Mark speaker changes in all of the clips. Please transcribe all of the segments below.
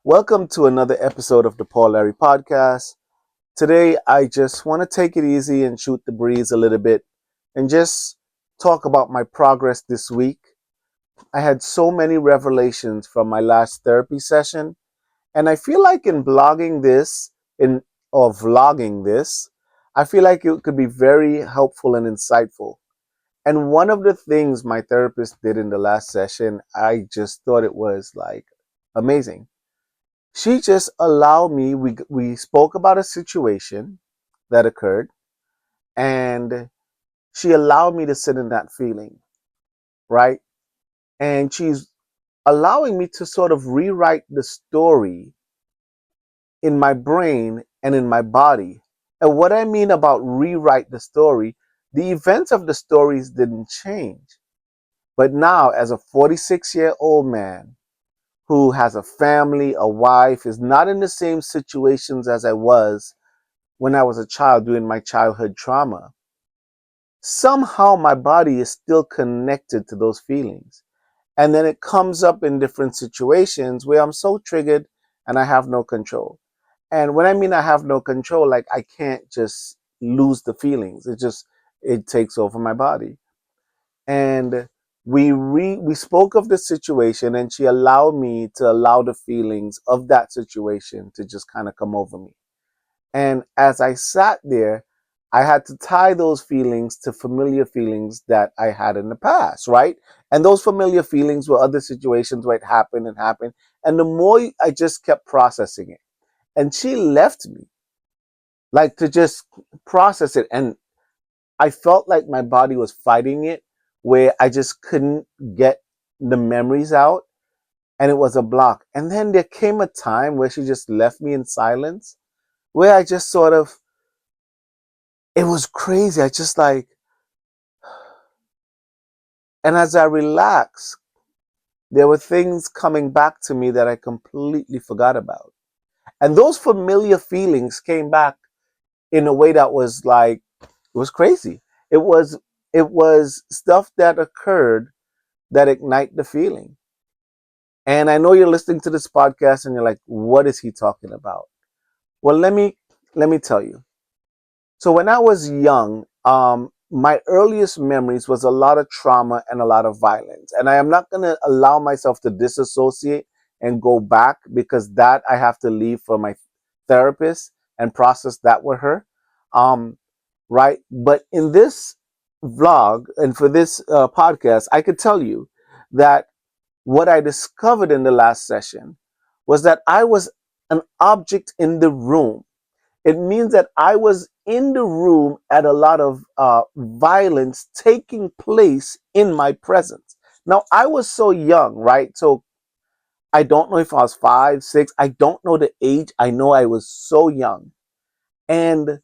Speaker 1: Welcome to another episode of the Paul Larry Podcast. Today, I just want to take it easy and shoot the breeze a little bit and just talk about my progress this week. I had so many revelations from my last therapy session, and I feel like in blogging this, in or vlogging this, I feel like it could be very helpful and insightful. And one of the things my therapist did in the last session, I just thought it was like amazing. She just allowed me, we spoke about a situation that occurred, and she allowed me to sit in that feeling, right? And she's allowing me to sort of rewrite the story in my brain and in my body. And what I mean about rewrite the story, the events of the stories didn't change. But now, as a 46-year-old man who has a family, a wife, is not in the same situations as I was when I was a child during my childhood trauma, somehow my body is still connected to those feelings. And then it comes up in different situations where I'm so triggered and I have no control. And when I mean I have no control, like I can't just lose the feelings. It takes over my body. And we spoke of the situation, and she allowed me to allow the feelings of that situation to just kind of come over me. And as I sat there, I had to tie those feelings to familiar feelings that I had in the past, right? And those familiar feelings were other situations where it happened and happened. And the more I just kept processing it. And she left me like to just process it. And I felt like my body was fighting it, where I just couldn't get the memories out. And it was a block. And then there came a time where she just left me in silence, where I just sort of, it was crazy. I just like, and as I relaxed, there were things coming back to me that I completely forgot about. And those familiar feelings came back in a way that was like, it was crazy. It was, it was stuff that occurred that ignite the feeling. And I know you're listening to this podcast and you're like, what is he talking about? Well, let me tell you. So when I was young, my earliest memories was a lot of trauma and a lot of violence. And I am not going to allow myself to disassociate and go back, because that I have to leave for my therapist and process that with her. Um, right. But in this vlog and for this podcast, I could tell you that what I discovered in the last session was that I was an object in the room. It means that I was in the room at a lot of violence taking place in my presence. Now, I was so young, right? So I don't know if I was 5, 6. I don't know the age. I know I was so young. And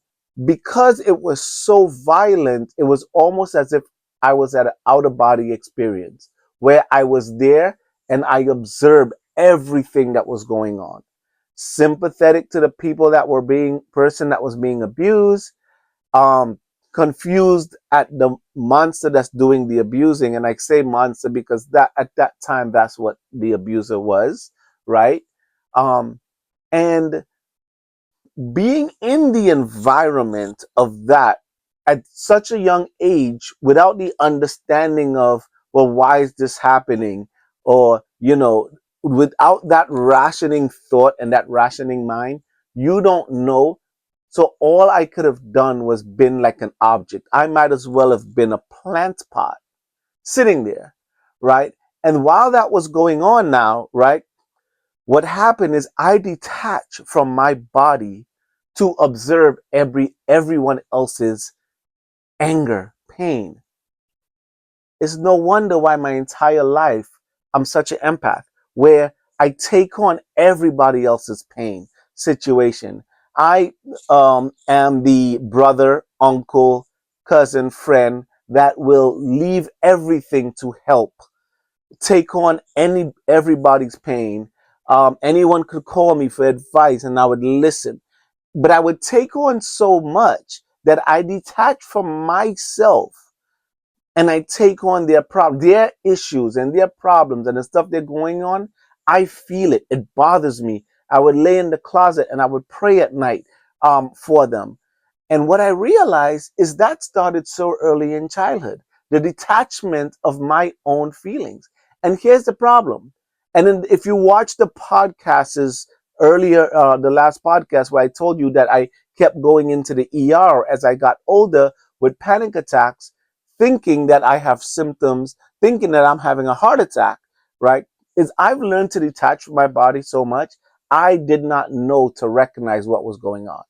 Speaker 1: because it was so violent, it was almost as if I was at an out of body experience where I was there and I observed everything that was going on. Sympathetic to the people that were person that was being abused, um, confused at the monster that's doing the abusing. And I say monster because that at that time, that's what the abuser was, right? Um, and being in the environment of that at such a young age without the understanding of, well, why is this happening? Or, without that rationing thought and that rationing mind, you don't know. So all I could have done was been like an object. I might as well have been a plant pot sitting there, right? And while that was going on now, right, what happened is I detached from my body to observe everyone else's anger, pain. It's no wonder why my entire life I'm such an empath, where I take on everybody else's pain situation. I am the brother, uncle, cousin, friend that will leave everything to help take on everybody's pain. Anyone could call me for advice and I would listen. But I would take on so much that I detach from myself and I take on their issues and their problems and the stuff they're going on. I feel it. It bothers me. I would lay in the closet and I would pray at night for them. And what I realized is that started so early in childhood, the detachment of my own feelings. And here's the problem. And then if you watch the podcasts earlier, the last podcast where I told you that I kept going into the ER as I got older with panic attacks, thinking that I have symptoms, thinking that I'm having a heart attack, right? Is I've learned to detach from my body so much, I did not know to recognize what was going on.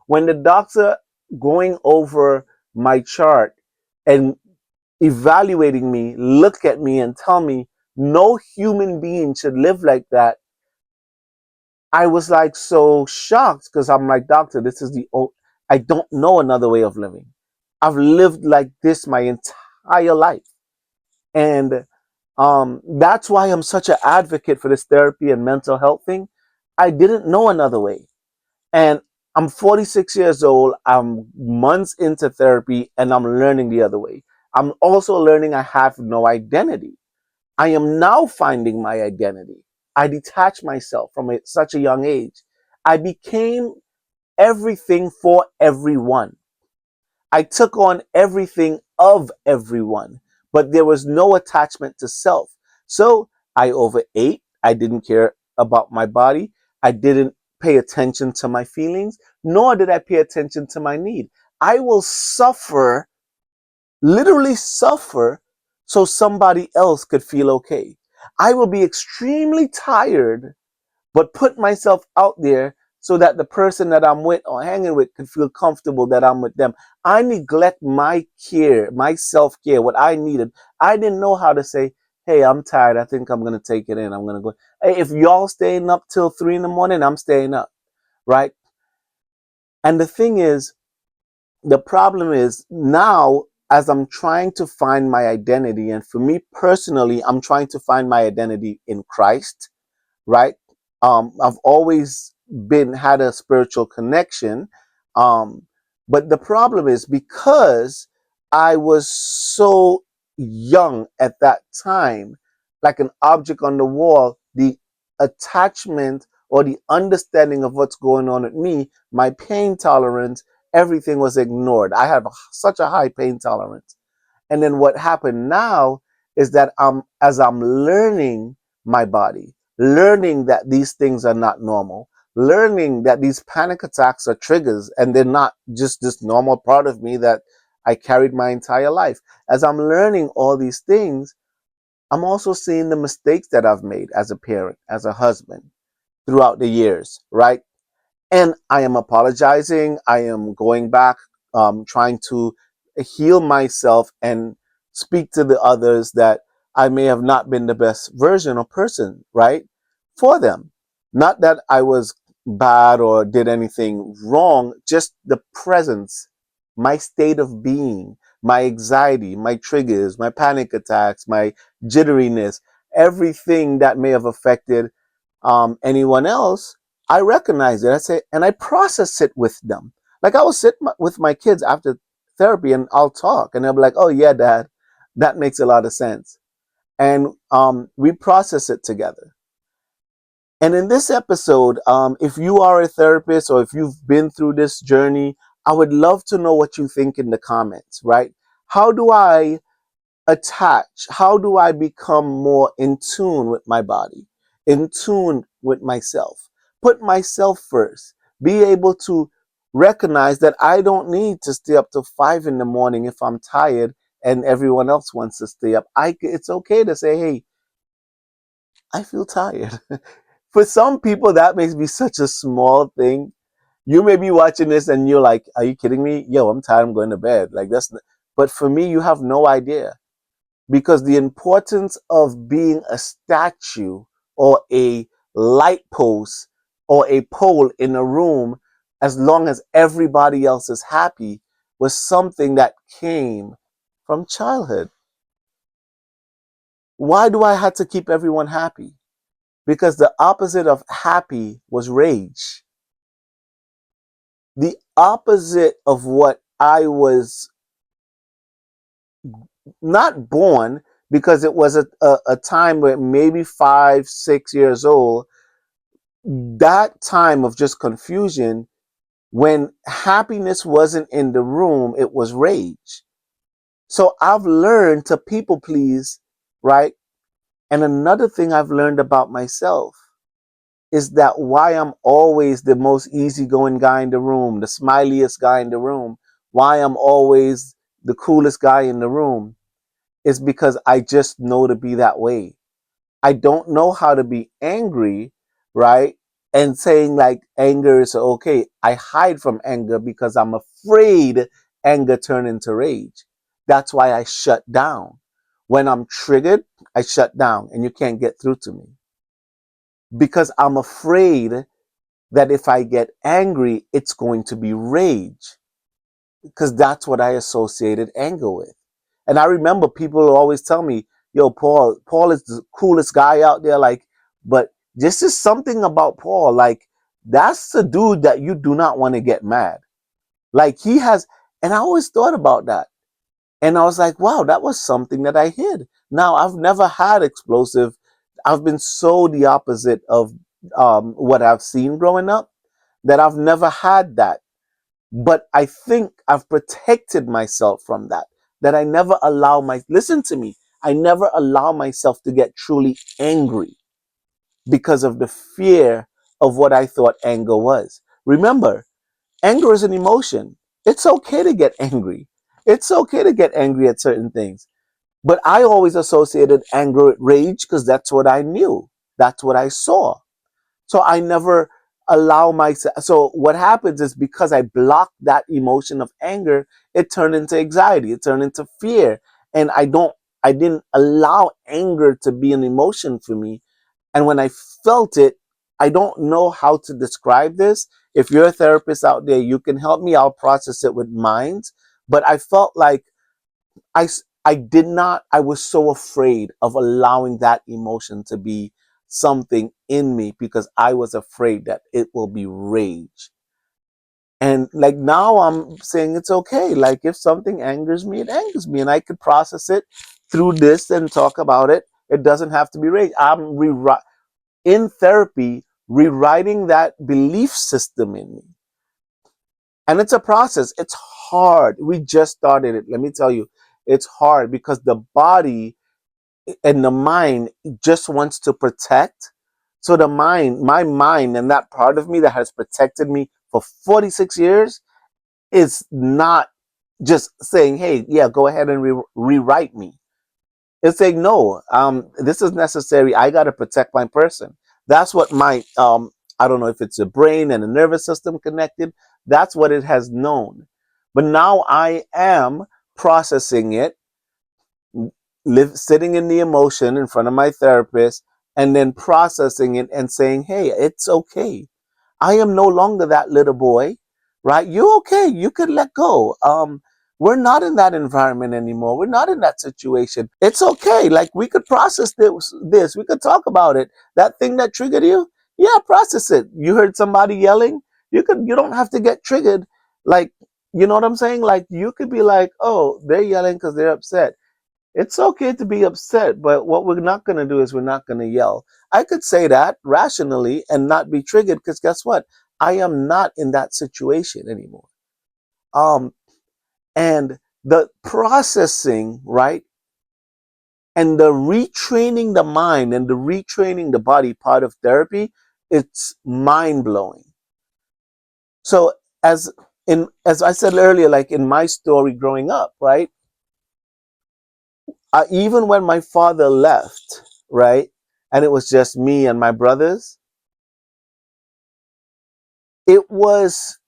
Speaker 1: When the doctor going over my chart and evaluating me, look at me and tell me no human being should live like that, I was like so shocked because I'm like, doctor, this is I don't know another way of living. I've lived like this my entire life. And that's why I'm such an advocate for this therapy and mental health thing. I didn't know another way. And I'm 46 years old. I'm months into therapy and I'm learning the other way. I'm also learning I have no identity. I am now finding my identity. I detached myself from such a young age. I became everything for everyone. I took on everything of everyone, but there was no attachment to self. So I overate. I didn't care about my body. I didn't pay attention to my feelings, nor did I pay attention to my need. I will suffer, literally suffer, so somebody else could feel okay. I will be extremely tired but put myself out there so that the person that I'm with or hanging with can feel comfortable that I'm with them. I neglect my care, my self care, what I needed. I didn't know how to say, hey, I'm tired. I think I'm going to take it in. I'm going to go. Hey, if y'all staying up till 3 in the morning, I'm staying up. Right. And the thing is, the problem is now as I'm trying to find my identity, and for me personally, I'm trying to find my identity in Christ, right? I've always been had a spiritual connection, um, but the problem is because I was so young at that time, like an object on the wall, the attachment or the understanding of what's going on with me, my pain tolerance, everything was ignored. I have such a high pain tolerance. And then what happened now is that as I'm learning my body, learning that these things are not normal, learning that these panic attacks are triggers and they're not just this normal part of me that I carried my entire life. As I'm learning all these things, I'm also seeing the mistakes that I've made as a parent, as a husband throughout the years, right? And I am apologizing. I am going back, trying to heal myself and speak to the others that I may have not been the best version or person, right? For them. Not that I was bad or did anything wrong, just the presence, my state of being, my anxiety, my triggers, my panic attacks, my jitteriness, everything that may have affected anyone else, I recognize it. I say, and I process it with them. Like I will sit with my kids after therapy and I'll talk and they'll be like, oh yeah, dad, that makes a lot of sense. And we process it together. And in this episode, if you are a therapist or if you've been through this journey, I would love to know what you think in the comments, right? How do I attach? How do I become more in tune with my body, in tune with myself? Put myself first. Be able to recognize that I don't need to stay up till 5 in the morning if I'm tired and everyone else wants to stay up. It's okay to say, hey, I feel tired. For some people, that makes be such a small thing. You may be watching this and you're like, are you kidding me? Yo, I'm tired. I'm going to bed. Like but for me, you have no idea because the importance of being a statue or a light post or a pole in a room, as long as everybody else is happy, was something that came from childhood. Why do I have to keep everyone happy? Because the opposite of happy was rage. The opposite of what I was not born, because it was a time where maybe 5, 6 years old, that time of just confusion, when happiness wasn't in the room, it was rage. So I've learned to people please, right? And another thing I've learned about myself is that why I'm always the most easygoing guy in the room, the smiliest guy in the room, why I'm always the coolest guy in the room is because I just know to be that way. I don't know how to be angry, right? And saying like anger is okay. I hide from anger because I'm afraid anger turn into rage. That's why I shut down. When I'm triggered, I shut down and you can't get through to me because I'm afraid that if I get angry, it's going to be rage because that's what I associated anger with. And I remember people always tell me, yo, Paul is the coolest guy out there. Like, but this is something about Paul. Like, that's the dude that you do not want to get mad. Like, he has, and I always thought about that. And I was like, wow, that was something that I hid. Now, I've never had explosive. I've been so the opposite of what I've seen growing up that I've never had that. But I think I've protected myself from that. That I never allow listen to me, I never allow myself to get truly angry because of the fear of what I thought anger was. Remember, anger is an emotion. It's okay to get angry. It's okay to get angry at certain things. But I always associated anger with rage because that's what I knew. That's what I saw. So I never allow myself. So what happens is because I blocked that emotion of anger, it turned into anxiety. It turned into fear. And I didn't allow anger to be an emotion for me. And when I felt it, I don't know how to describe this. If you're a therapist out there, you can help me. I'll process it with minds. But I felt like I did not, I was so afraid of allowing that emotion to be something in me because I was afraid that it will be rage. And like now I'm saying it's okay. Like if something angers me, it angers me and I could process it through this and talk about it. It doesn't have to be rage. In therapy, rewriting that belief system in me. And it's a process. It's hard. We just started it. Let me tell you, it's hard because the body and the mind just wants to protect. So the mind, my mind, and that part of me that has protected me for 46 years is not just saying, hey, yeah, go ahead and rewrite me. It's saying, no, this is necessary. I got to protect my person. That's what I don't know if it's a brain and a nervous system connected. That's what it has known. But now I am processing it, sitting in the emotion in front of my therapist and then processing it and saying, hey, it's okay. I am no longer that little boy, right? You're okay. You could let go. We're not in that environment anymore. We're not in that situation. It's okay. Like we could process this. We could talk about it. That thing that triggered you, yeah, process it. You heard somebody yelling. You don't have to get triggered. Like, you know what I'm saying? Like you could be like, oh, they're yelling because they're upset. It's okay to be upset, but what we're not going to do is we're not going to yell. I could say that rationally and not be triggered because guess what? I am not in that situation anymore. Um, and the processing, right? And the retraining the mind and the retraining the body part of therapy, it's mind blowing. So as I said earlier, like in my story growing up, right? Even when my father left, right, and it was just me and my brothers, it was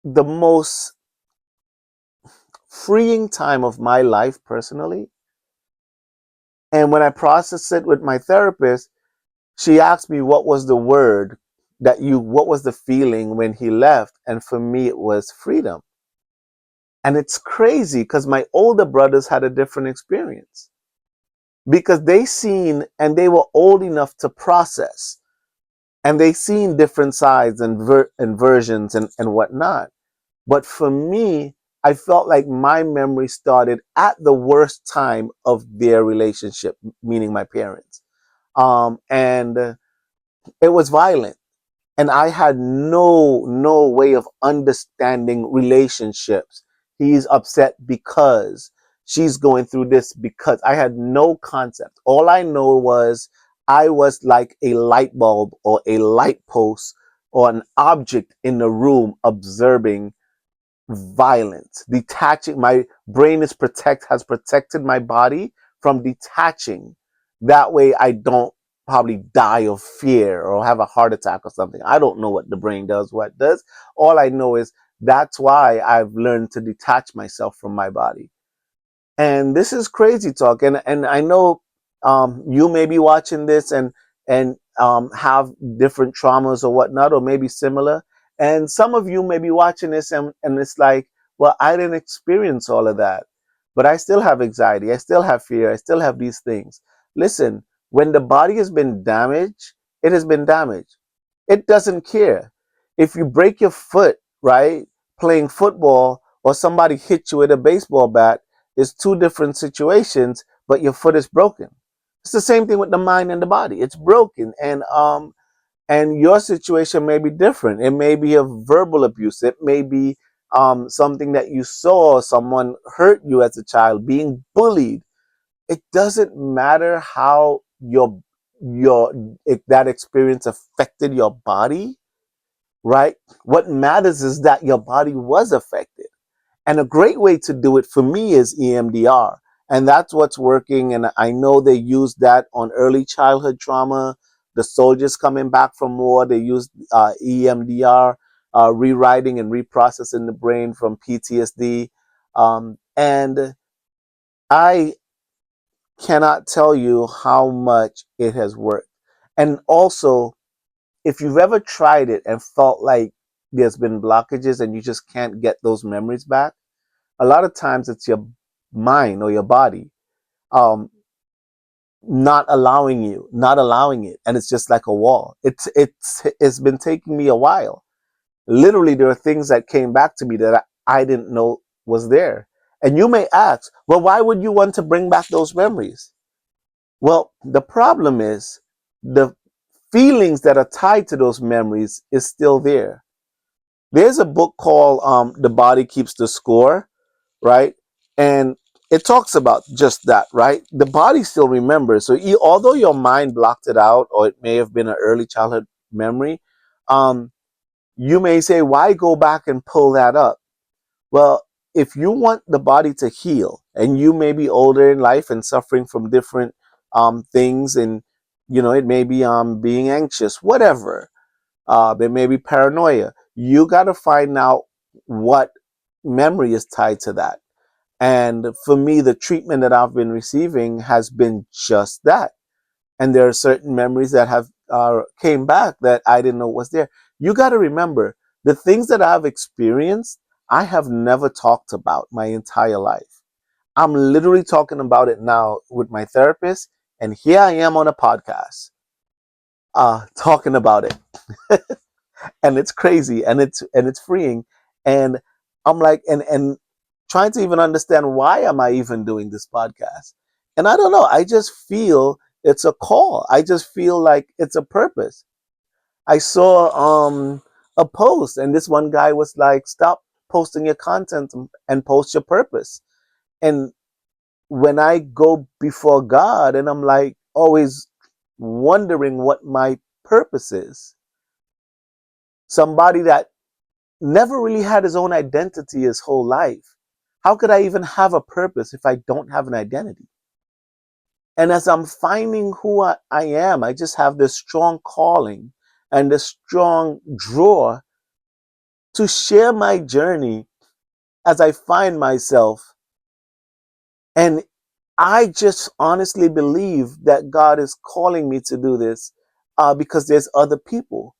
Speaker 1: the most freeing time of my life personally. And when I processed it with my therapist, she asked me what was the word what was the feeling when he left? And for me, it was freedom. And it's crazy because my older brothers had a different experience because they seen and they were old enough to process and they seen different sides and versions and whatnot. But for me, I felt like my memory started at the worst time of their relationship, meaning my parents. And it was violent. and I had no way of understanding relationships. He's upset because she's going through this, because I had no concept. All I know was I was like a light bulb or a light post or an object in the room observing violence, detaching. My brain has protected my body from detaching. That way I don't probably die of fear or have a heart attack or something. I don't know what the brain does, what it does. All I know is that's why I've learned to detach myself from my body. And this is crazy talk, and I know you may be watching this and have different traumas or whatnot, or maybe similar, and some of you may be watching this and it's like, well, I didn't experience all of that, but I still have anxiety, I still have fear, I still have these things. Listen, when the body has been damaged, it has been damaged. It doesn't care if you break your foot, right, playing football, or somebody hit you with a baseball bat. It's two different situations, but your foot is broken. It's the same thing with the mind and the body. It's broken, and your situation may be different. It may be a verbal abuse. It may be something that you saw someone hurt you as a child, being bullied. It doesn't matter how your that experience affected your body, right? What matters is that your body was affected. And a great way to do it for me is EMDR. And that's what's working. And I know they use that on early childhood trauma. The soldiers coming back from war, they use EMDR, rewriting and reprocessing the brain from PTSD. And I cannot tell you how much it has worked. And also, if you've ever tried it and felt like there's been blockages and you just can't get those memories back, a lot of times it's your mind or your body um, not allowing it, and it's just like a wall. It's been taking me a while. Literally, there are things that came back to me that I didn't know was there. And you may ask, well, why would you want to bring back those memories? Well, the problem is the feelings that are tied to those memories is still there. There's a book called The Body Keeps the Score, right? And it talks about just that, right? The body still remembers. So although your mind blocked it out, or it may have been an early childhood memory, um, you may say, why go back and pull that up? Well, if you want the body to heal, and you may be older in life and suffering from different things, and it may be being anxious, whatever. There may be paranoia. You got to find out what memory is tied to that. And for me, the treatment that I've been receiving has been just that. And there are certain memories that have came back that I didn't know was there. You got to remember, the things that I've experienced, I have never talked about my entire life. I'm literally talking about it now with my therapist, and here I am on a podcast, talking about it. And it's crazy, and it's freeing, and I'm like, and trying to even understand, why am I even doing this podcast? And I don't know, I just feel it's a call. I just feel like it's a purpose. I saw a post, and this one guy was like, stop posting your content and post your purpose. And when I go before God, and I'm like always wondering what my purpose is, somebody that never really had his own identity his whole life. How could I even have a purpose if I don't have an identity? And as I'm finding who I am, I just have this strong calling and this strong draw to share my journey as I find myself. And I just honestly believe that God is calling me to do this because there's other people.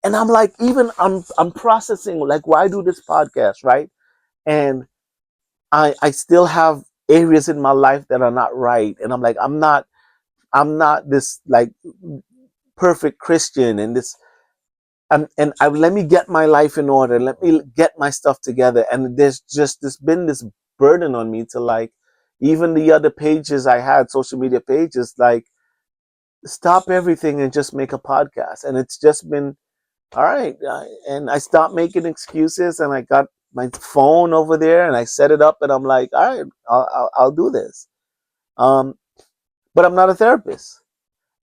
Speaker 1: And I'm like, even I'm processing, like, why do this podcast, right? And I still have areas in my life that are not right, and I'm not this like perfect Christian, and this and let me get my life in order, let me get my stuff together. And there's been this burden on me to, like, even the other pages I had, social media pages, like, stop everything and just make a podcast. And it's just been all right. And I stopped making excuses, and I got my phone over there and I set it up, and I'm like, all right, I'll do this. Um, but I'm not a therapist,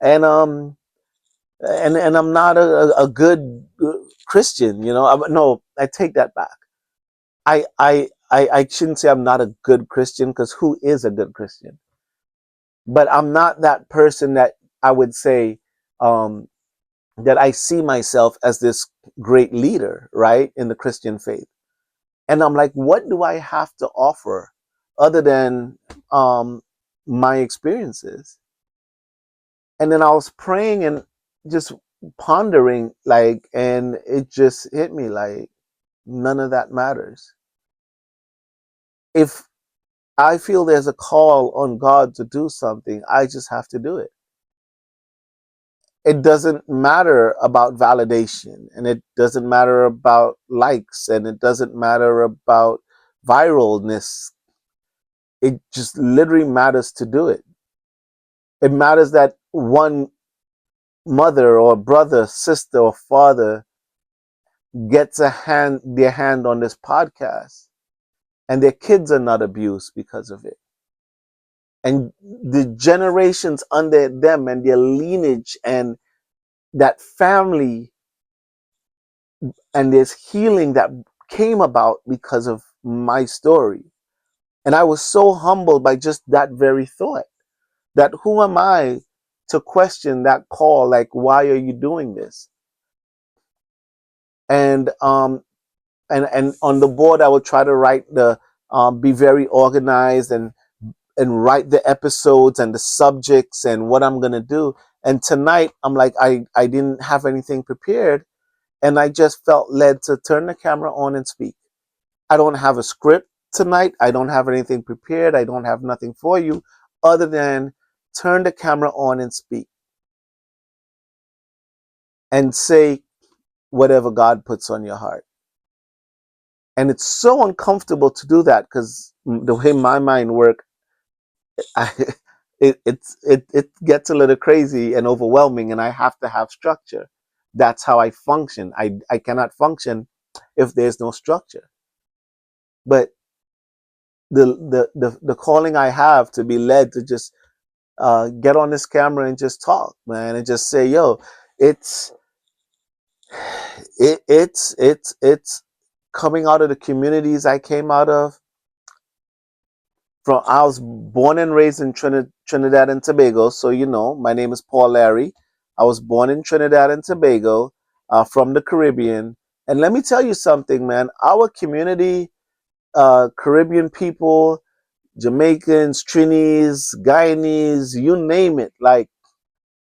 Speaker 1: and and I'm not a good Christian. No, I take that back. I shouldn't say I'm not a good Christian, because who is a good Christian? But I'm not that person that I would say, um, that I see myself as this great leader, right, in the Christian faith. And I'm like, what do I have to offer other than um, my experiences? And then I was praying and just pondering, like, and it just hit me like, none of that matters. If I feel there's a call on God to do something, I just have to do it. It doesn't matter about validation, and it doesn't matter about likes, and it doesn't matter about viralness. It just literally matters to do it. It matters that one mother or brother, sister or father gets their hand on this podcast, and their kids are not abused because of it. And the generations under them and their lineage and that family, and there's healing that came about because of my story. And I was so humbled by just that very thought, that who am I to question that call? Like, why are you doing this? And and on the board, I would try to write be very organized, and write the episodes and the subjects and what I'm gonna do. And tonight, I'm like, I didn't have anything prepared, and I just felt led to turn the camera on and speak. I don't have a script tonight. I don't have anything prepared. I don't have nothing for you other than turn the camera on and speak and say whatever God puts on your heart. And it's so uncomfortable to do that, because the way my mind works, I, it gets a little crazy and overwhelming, and I have to have structure. That's how I function. I cannot function if there's no structure. But the calling I have to be led to just get on this camera and just talk, man, and just say, yo, it's it's coming out of the communities I came out of. From I was born and raised in Trinidad and Tobago, so my name is Paul Larry. I was born in Trinidad and Tobago, from the Caribbean, and let me tell you something, man. Our community, Caribbean people, Jamaicans, Trinis, Guyanese, you name it, like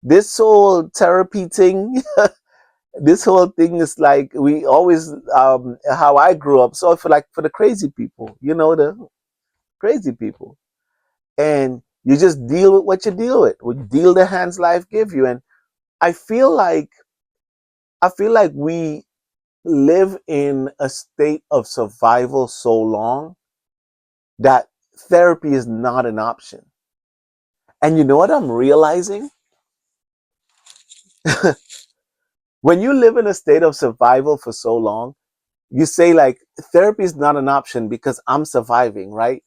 Speaker 1: this whole therapy thing. This whole thing is like, we always, how I grew up. So for the crazy people, the crazy people, and you just deal with what you deal with. Deal the hands life give you. And I feel like we live in a state of survival so long that therapy is not an option. And you know what I'm realizing? When you live in a state of survival for so long, you say, like, therapy is not an option because I'm surviving, right?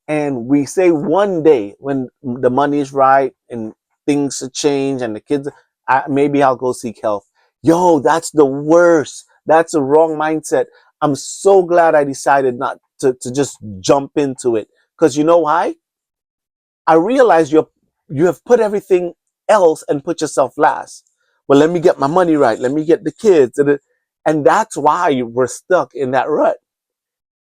Speaker 1: And we say one day when the money is right and things change and the kids, maybe I'll go seek help. Yo, that's the worst. That's the wrong mindset. I'm so glad I decided not to just jump into it. Because you know why? I realize you have put everything else and put yourself last. Well, let me get my money right. Let me get the kids. And that's why we're stuck in that rut.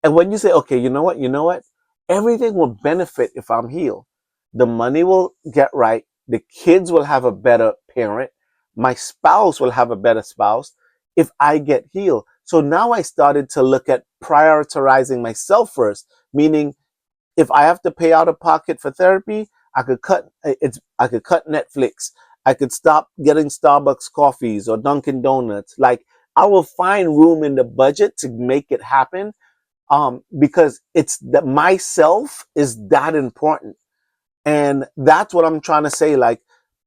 Speaker 1: And when you say, okay, you know what? Everything will benefit if I'm healed. The money will get right. The kids will have a better parent. My spouse will have a better spouse if I get healed. So now I started to look at prioritizing myself first, meaning if I have to pay out of pocket for therapy, I could cut Netflix. I could stop getting Starbucks coffees or Dunkin' Donuts. Like, I will find room in the budget to make it happen, because it's that myself is that important. And that's what I'm trying to say. Like,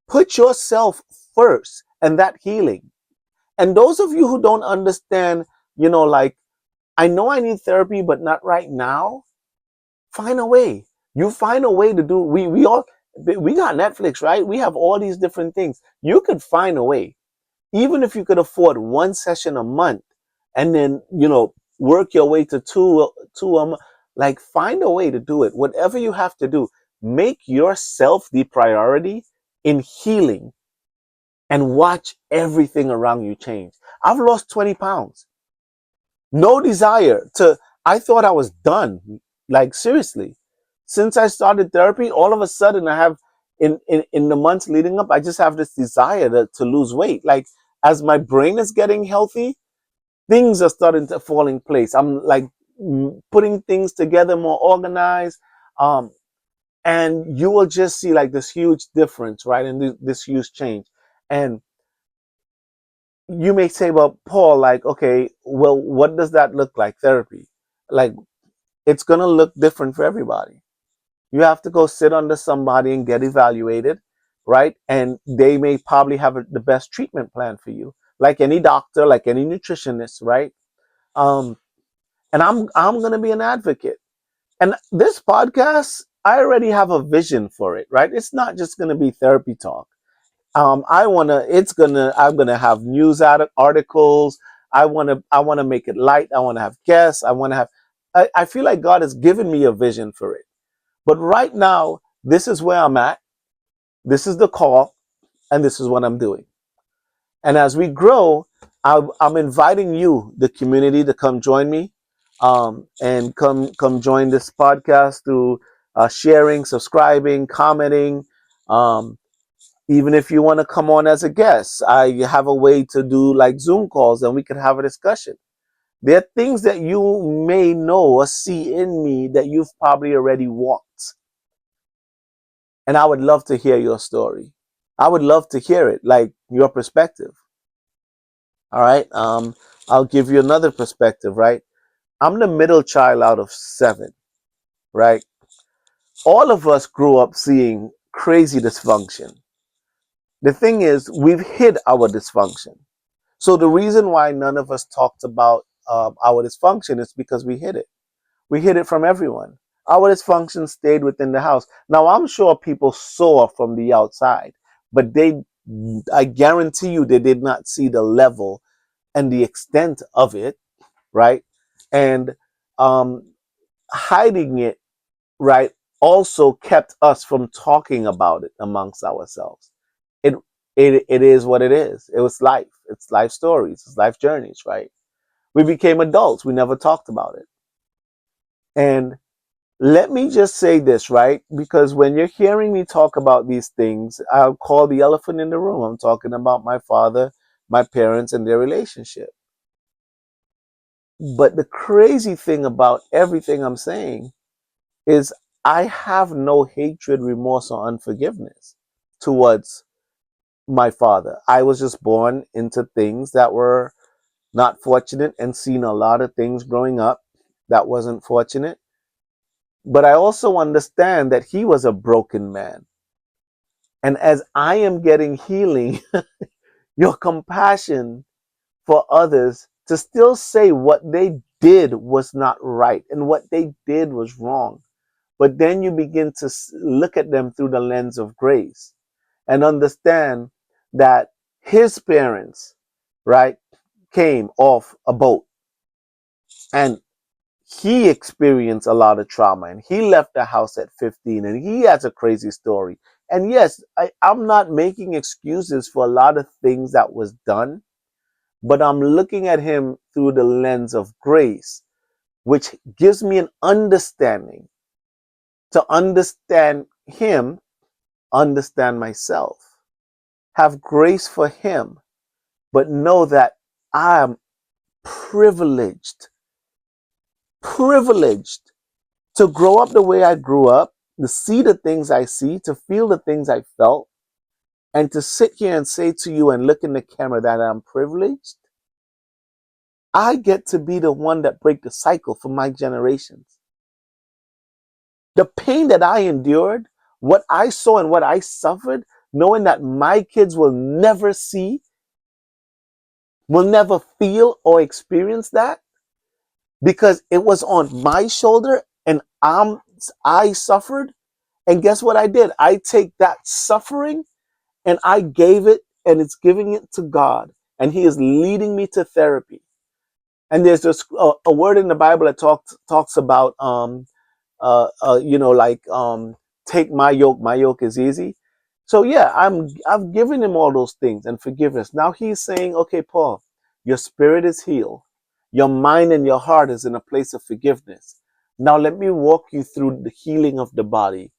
Speaker 1: put yourself first and that healing. And those of you who don't understand, like, I know I need therapy, but not right now. Find a way. You find a way to do. We got Netflix, right? We have all these different things. You could find a way, even if you could afford one session a month, and then work your way to two a month. Like, find a way to do it. Whatever you have to do, make yourself the priority in healing, and watch everything around you change. I've lost 20 pounds. No desire to, I thought I was done. Like, seriously. Since I started therapy, all of a sudden I have, in the months leading up, I just have this desire to lose weight. Like, as my brain is getting healthy, things are starting to fall in place. I'm like putting things together more organized. Um, and you will just see like this huge difference, right? And this huge change. And you may say, well, Paul, like, okay, well, what does that look like, therapy? Like, it's going to look different for everybody. You have to go sit under somebody and get evaluated, right? And they may probably have the best treatment plan for you, like any doctor, like any nutritionist, right? Um, and I'm going to be an advocate. And this podcast, I already have a vision for it, right? It's not just going to be therapy talk. I'm gonna have news articles. I want to make it light. I want to have guests. I feel like God has given me a vision for it. But right now, this is where I'm at. This is the call, and this is what I'm doing. And as we grow, I'm inviting you, the community, to come join me, and come join this podcast through sharing, subscribing, commenting. Um, Even if you want to come on as a guest, I have a way to do like Zoom calls and we can have a discussion. There are things that you may know or see in me that you've probably already walked. And I would love to hear your story. I would love to hear it, like your perspective. All right. I'll give you another perspective, right? I'm the middle child out of 7, right? All of us grew up seeing crazy dysfunction. The thing is, we've hid our dysfunction. So the reason why none of us talked about our dysfunction is because we hid it. We hid it from everyone. Our dysfunction stayed within the house. Now, I'm sure people saw from the outside, but I guarantee you, they did not see the level and the extent of it, right? And um, hiding it, right, also kept us from talking about it amongst ourselves. It it is what it is. It was life. It's life stories. It's life journeys, right? We became adults. We never talked about it. And let me just say this, right? Because when you're hearing me talk about these things, I'll call the elephant in the room. I'm talking about my father, my parents, and their relationship. But the crazy thing about everything I'm saying is I have no hatred, remorse, or unforgiveness towards my father. I was just born into things that were not fortunate and seen a lot of things growing up that wasn't fortunate. But I also understand that he was a broken man. And as I am getting healing, your compassion for others to still say what they did was not right and what they did was wrong. But then you begin to look at them through the lens of grace and understand that his parents, right, came off a boat, and he experienced a lot of trauma, and he left the house at 15, and he has a crazy story. And yes, I'm not making excuses for a lot of things that was done, but I'm looking at him through the lens of grace, which gives me an understanding to understand him, understand myself, have grace for him, but know that I am privileged, privileged to grow up the way I grew up, to see the things I see, to feel the things I felt, and to sit here and say to you and look in the camera that I'm privileged. I get to be the one that break the cycle for my generations. The pain that I endured, what I saw and what I suffered, knowing that my kids will never see will never feel or experience that because it was on my shoulder and I suffered. And guess what I did? I take that suffering and I gave it and it's giving it to God. And He is leading me to therapy. And there's just a word in the Bible that talks about like take my yoke. My yoke is easy. So yeah, I've given him all those things and forgiveness. Now he's saying, okay, Paul, your spirit is healed. Your mind and your heart is in a place of forgiveness. Now let me walk you through the healing of the body.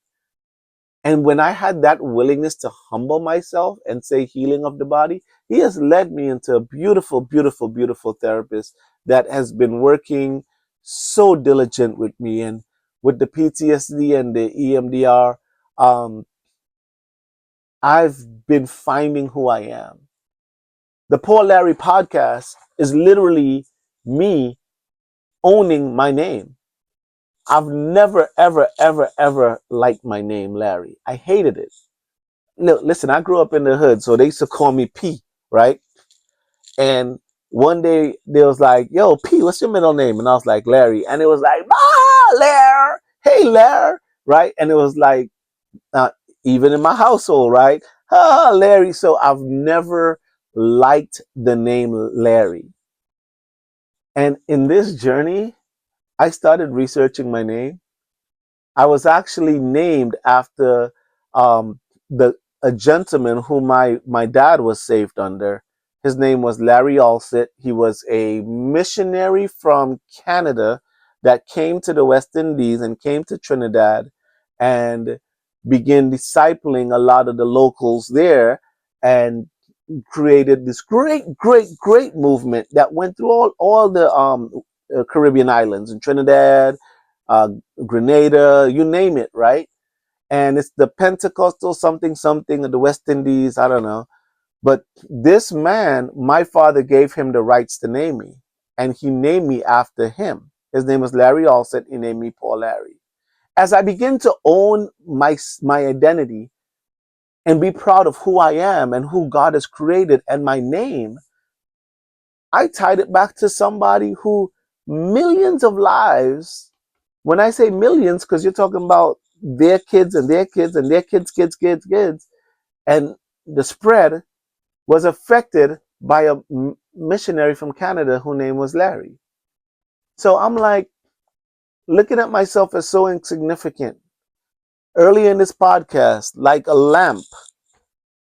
Speaker 1: And when I had that willingness to humble myself and say healing of the body, he has led me into a beautiful, beautiful, beautiful therapist that has been working so diligent with me. And with the PTSD and the EMDR, I've been finding who I am. The Paul Larry podcast is literally me owning my name. I've never, ever, ever, ever liked my name, Larry. I hated it. Look, listen, I grew up in the hood, so they used to call me P, right? And one day they was like, yo, P, what's your middle name? And I was like, Larry. And it was like, Lair, hey, Lair, right? And it was like, uh, even in my household, right? Larry. So I've never liked the name Larry. And in this journey, I started researching my name. I was actually named after the a gentleman who my dad was saved under. His name was Larry Alsett. He was a missionary from Canada that came to the West Indies and came to Trinidad and began discipling a lot of the locals there and created this great, great, great movement that went through all the Caribbean islands in Trinidad, uh, Grenada, you name it, right? And it's the Pentecostal something something of the West Indies, I don't know. But this man, my father gave him the rights to name me, and he named me after him. His name was Larry Alsett. He named me Paul Larry. As I begin to own my identity and be proud of who I am and who God has created and my name, I tied it back to somebody who millions of lives, when I say millions, because you're talking about their kids and their kids and their kids, kids, kids, kids, and the spread was affected by a missionary from Canada whose name was Larry. So I'm like looking at myself as so insignificant. Early in this podcast, like a lamp,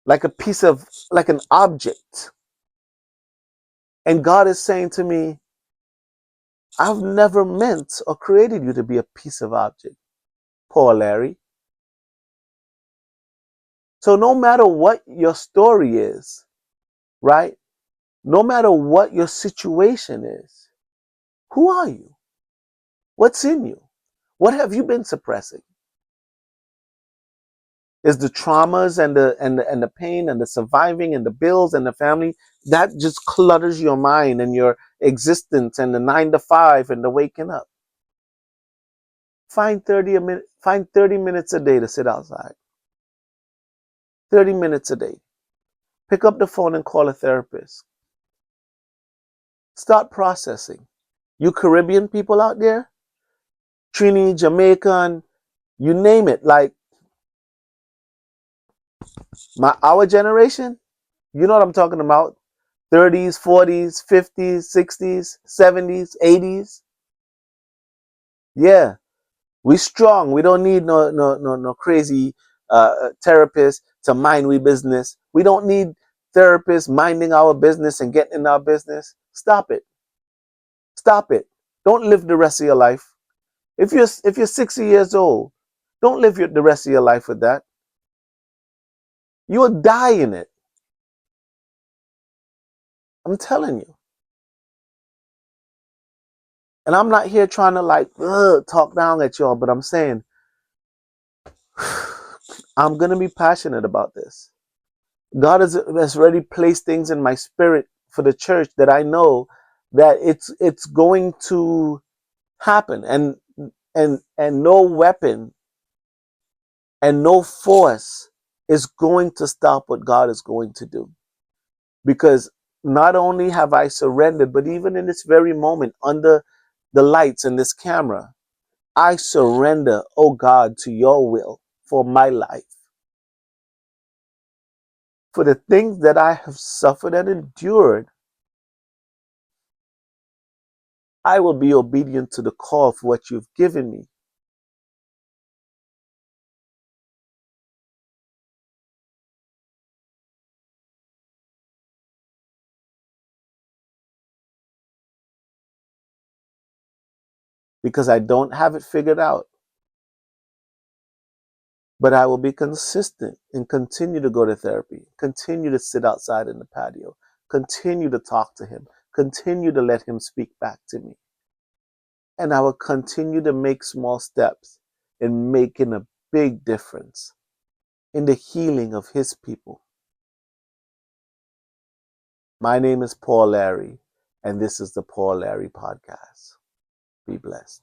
Speaker 1: like a piece of, like an object. And God is saying to me, I've never meant or created you to be a piece of object, Paul Larry. So no matter what your story is, right? No matter what your situation is, who are you? What's in you? What have you been suppressing? Is the traumas and the pain and the surviving and the bills and the family that just clutters your mind and your existence and the 9 to 5 and the waking up? Find 30 minutes a day to sit outside. 30 minutes a day. Pick up the phone and call a therapist. Start processing. You Caribbean people out there, Trini, Jamaican, you name it, like our generation, you know what I'm talking about. 30s, 40s, 50s, 60s, 70s, 80s. Yeah, we strong. We don't need no crazy therapist to mind we business. We don't need therapists minding our business and getting in our business. Stop it. Stop it. Don't live the rest of your life. If you're 60 years old, don't live the rest of your life with that. You'll die in it. I'm telling you. And I'm not here trying to like talk down at y'all, but I'm saying I'm gonna be passionate about this. God has already placed things in my spirit for the church that I know that it's going to happen, and no weapon and no force is going to stop what God is going to do. Because not only have I surrendered, but even in this very moment, under the lights and this camera, I surrender, oh God, to your will for my life. For the things that I have suffered and endured, I will be obedient to the call for what you've given me. Because I don't have it figured out. But I will be consistent and continue to go to therapy, continue to sit outside in the patio, continue to talk to him, continue to let him speak back to me. And I will continue to make small steps in making a big difference in the healing of his people. My name is Paul Larry, and this is the Paul Larry Podcast. Be blessed.